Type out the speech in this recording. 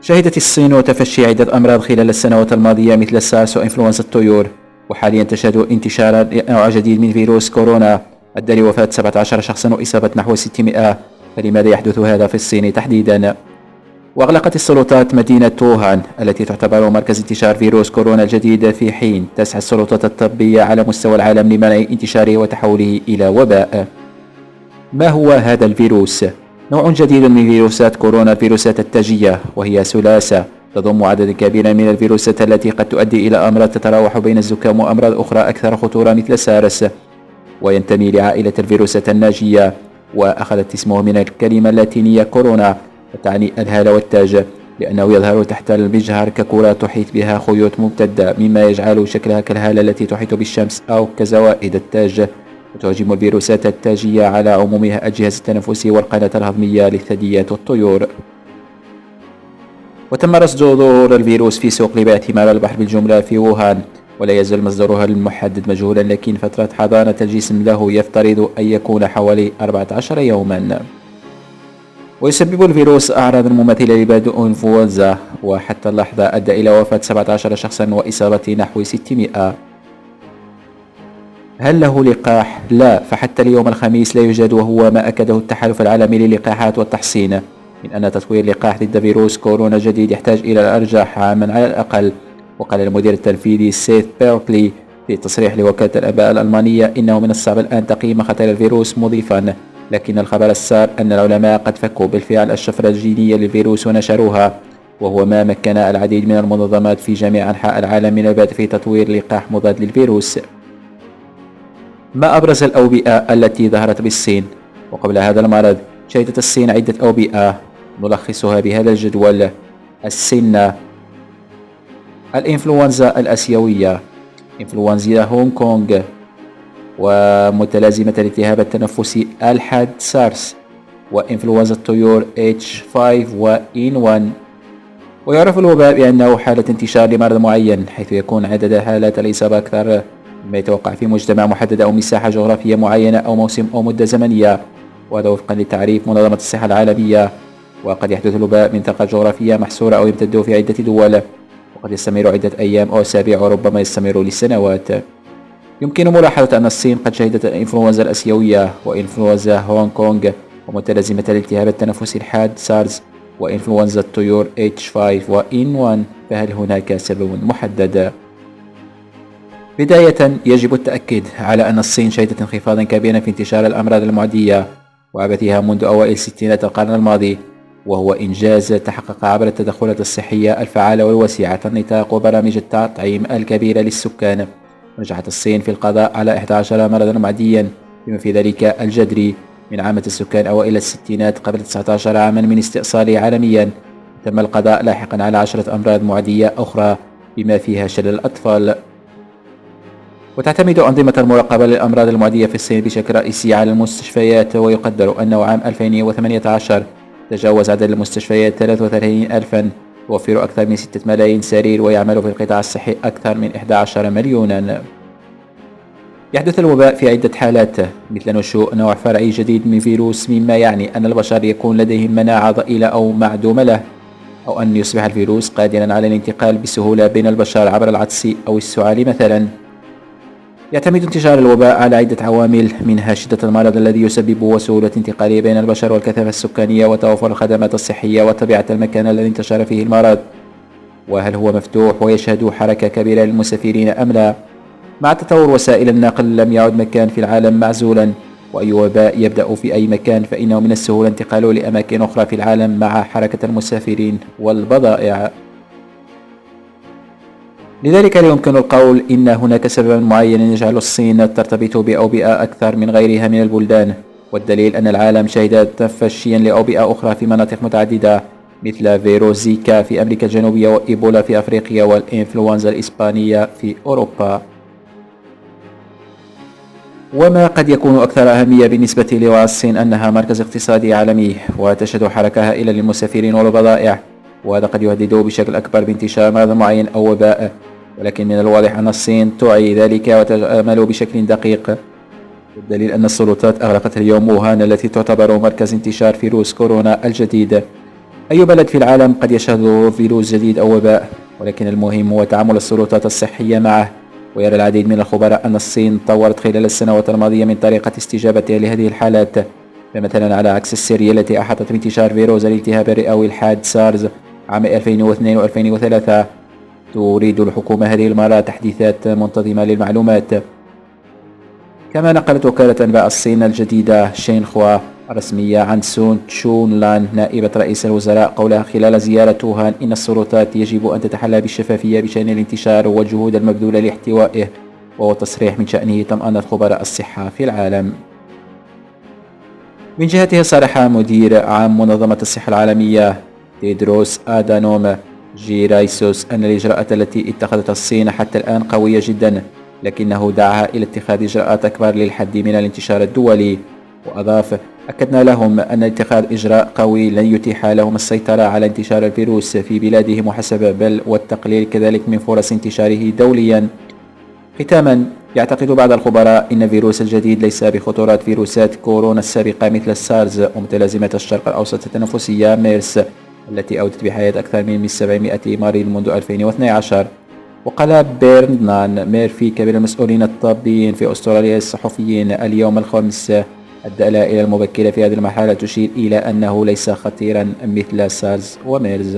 شهدت الصين تفشي عدة أمراض خلال السنوات الماضية مثل السارس وإنفلونزا الطيور، وحاليا تشهد انتشار نوع جديد من فيروس كورونا أدى لوفاة 17 شخصا وإصابة نحو 600. فلماذا يحدث هذا في الصين تحديدا؟ وأغلقت السلطات مدينة ووهان التي تعتبر مركز انتشار فيروس كورونا الجديد، في حين تسعى السلطات الطبية على مستوى العالم لمنع انتشاره وتحوله إلى وباء. ما هو هذا الفيروس؟ نوع جديد من فيروسات كورونا، الفيروسات التاجية، وهي ثلاثة تضم عدد كبير من الفيروسات التي قد تؤدي إلى أمراض تتراوح بين الزكام وأمراض أخرى أكثر خطورة مثل السارس، وينتمي لعائلة الفيروسات الناجية، وأخذت اسمه من الكلمة اللاتينية كورونا وتعني الهالة والتاج، لأنه يظهر تحت المجهر ككرة تحيط بها خيوط ممتدة، مما يجعل شكلها كالهالة التي تحيط بالشمس أو كزوائد التاج. وتهاجم الفيروسات التاجية على عمومها الجهاز التنفسي والقناة الهضمية للثدييات والطيور. وتم رصد ظهور الفيروس في سوق لبيع ثمار البحر بالجملة في ووهان، ولا يزال مصدرها المحدد مجهولا، لكن فترة حضانة الجسم له يفترض أن يكون حوالي 14 يوما. ويسبب الفيروس أعراض مماثلة لبرد إنفلونزا، وحتى اللحظة أدى إلى وفاة 17 شخصا وإصابة نحو 600. هل له لقاح؟ لا، فحتى اليوم الخميس لا يوجد، وهو ما أكده التحالف العالمي للقاحات والتحصين من أن تطوير لقاح ضد فيروس كورونا جديد يحتاج إلى الأرجح عاما على الأقل. وقال المدير التنفيذي سيث بيركلي في تصريح لوكالة الأنباء الألمانية إنه من الصعب الآن تقييم خطر الفيروس، مضيفا: لكن الخبر السار أن العلماء قد فكوا بالفعل الشفرة الجينية للفيروس ونشروها، وهو ما مكن العديد من المنظمات في جميع أنحاء العالم من البدء في تطوير لقاح مضاد للفيروس. ما أبرز الأوبئة التي ظهرت بالصين؟ وقبل هذا المرض شهدت الصين عدة أوبئة نلخصها بهذا الجدول: السنة، الإنفلونزا الآسيوية، إنفلونزا هونغ كونغ، ومتلازمة الالتهاب التنفسي الحاد سارس، وإنفلونزا الطيور H5N1. ويعرف الوباء بأنه حالة انتشار لمرض معين، حيث يكون عدد حالات الإصابة أكثر مما يتوقع في مجتمع محدد أو مساحة جغرافية معينة أو موسم أو مدة زمنية، وهذا وفقا لتعريف منظمة الصحة العالمية. وقد يحدث الوباء من منطقة جغرافية محصورة أو يمتد في عدة دول، وقد يستمر عدة أيام أو أسابيع وربما يستمر لسنوات. يمكن ملاحظة أن الصين قد شهدت الإنفلونزا الآسيوية وإنفلونزا هونغ كونغ ومتلازمة الالتهاب التنفسي الحاد سارس وإنفلونزا الطيور H5N1. فهل هناك سبب محدد؟ بداية يجب التأكيد على أن الصين شهدت انخفاضا كبيرا في انتشار الأمراض المعدية وعبثها منذ أوائل ستينات القرن الماضي، وهو إنجاز تحقق عبر التدخلات الصحية الفعالة والواسعة النطاق وبرامج التطعيم الكبيرة للسكان. نجحت الصين في القضاء على 11 مرضا معديا، بما في ذلك الجدري من عامة السكان أوائل الستينات قبل 19 عاما من استئصاله عالميا. تم القضاء لاحقا على 10 أمراض معدية أخرى بما فيها شلل الأطفال. وتعتمد أنظمة المراقبة للأمراض المعدية في الصين بشكل رئيسي على المستشفيات، ويقدر أنه عام 2018 تجاوز عدد المستشفيات 33,000، توفر أكثر من 6 ملايين سرير، ويعمل في القطاع الصحي أكثر من 11 مليونا. يحدث الوباء في عدة حالات، مثل نشوء نوع فرعي جديد من فيروس، مما يعني أن البشر يكون لديهم مناعة ضئيلة أو معدومة له، أو أن يصبح الفيروس قادرا على الانتقال بسهولة بين البشر عبر العطس أو السعال مثلا. يعتمد انتشار الوباء على عدة عوامل، منها شدة المرض الذي يسببه وسهولة انتقاله بين البشر والكثافة السكانية وتوفر الخدمات الصحية وطبيعة المكان الذي انتشر فيه المرض، وهل هو مفتوح ويشهد حركة كبيرة للمسافرين أم لا. مع تطور وسائل النقل لم يعد مكان في العالم معزولا، وأي وباء يبدأ في أي مكان فإنه من السهولة انتقاله لأماكن أخرى في العالم مع حركة المسافرين والبضائع. لذلك لا يمكن القول إن هناك سببا معين يجعل الصين ترتبط بأوبئة أكثر من غيرها من البلدان، والدليل أن العالم شهد تفشيا لأوبئة أخرى في مناطق متعددة، مثل فيروس زيكا في أمريكا الجنوبية، وإيبولا في أفريقيا، والإنفلونزا الإسبانية في أوروبا. وما قد يكون أكثر أهمية بالنسبة لوعي الصين أنها مركز اقتصادي عالمي، وتشهد حركة هائلة للمسافرين والبضائع، وهذا قد يهدد بشكل أكبر بانتشار مرض معين أو وباء، ولكن من الواضح أن الصين توعي ذلك وتعمل بشكل دقيق. والدليل أن السلطات أغلقت اليوم ووهان التي تعتبر مركز انتشار فيروس كورونا الجديد. أي بلد في العالم قد يشهد فيروس جديد أو وباء، ولكن المهم هو تعامل السلطات الصحية معه. ويرى العديد من الخبراء أن الصين طورت خلال السنوات الماضية من طريقة استجابتها لهذه الحالات. فمثلا على عكس سيريا التي أحاطت بانتشار فيروس الالتهاب الرئوي الحاد سارز عام 2002 و2003، تريد الحكومة هذه المرة تحديثات منتظمة للمعلومات. كما نقلت وكالة أنباء الصين الجديدة شينخوا الرسمية عن سون تشون لان نائبة رئيس الوزراء قولها خلال زيارة ووهان إن السلطات يجب أن تتحلى بالشفافية بشأن الانتشار والجهود المبذولة لاحتوائه، وهو تصريح من شأنه طمأنة خبراء الصحة في العالم. من جهته صرح مدير عام منظمة الصحة العالمية تيدروس آدانوم جيرايسوس أن الإجراءات التي اتخذتها الصين حتى الآن قوية جدا، لكنه دعاها إلى اتخاذ إجراءات أكبر للحد من الانتشار الدولي. وأضاف: أكدنا لهم أن اتخاذ إجراء قوي لن يتيح لهم السيطرة على انتشار الفيروس في بلادهم وحسب، بل والتقليل كذلك من فرص انتشاره دوليا. ختاما، يعتقد بعض الخبراء أن الفيروس الجديد ليس بخطورات فيروسات كورونا السابقة مثل السارز ومتلازمة الشرق الأوسط التنفسية ميرس التي أودت بحياة أكثر من 700 مريض منذ 2012. وقال بيرنان ميرفي كبير المسؤولين الطبيين في أستراليا الصحفيين اليوم الخميس: الدلائل المبكرة في هذه المرحلة تشير إلى أنه ليس خطيرا مثل سارز وميرز.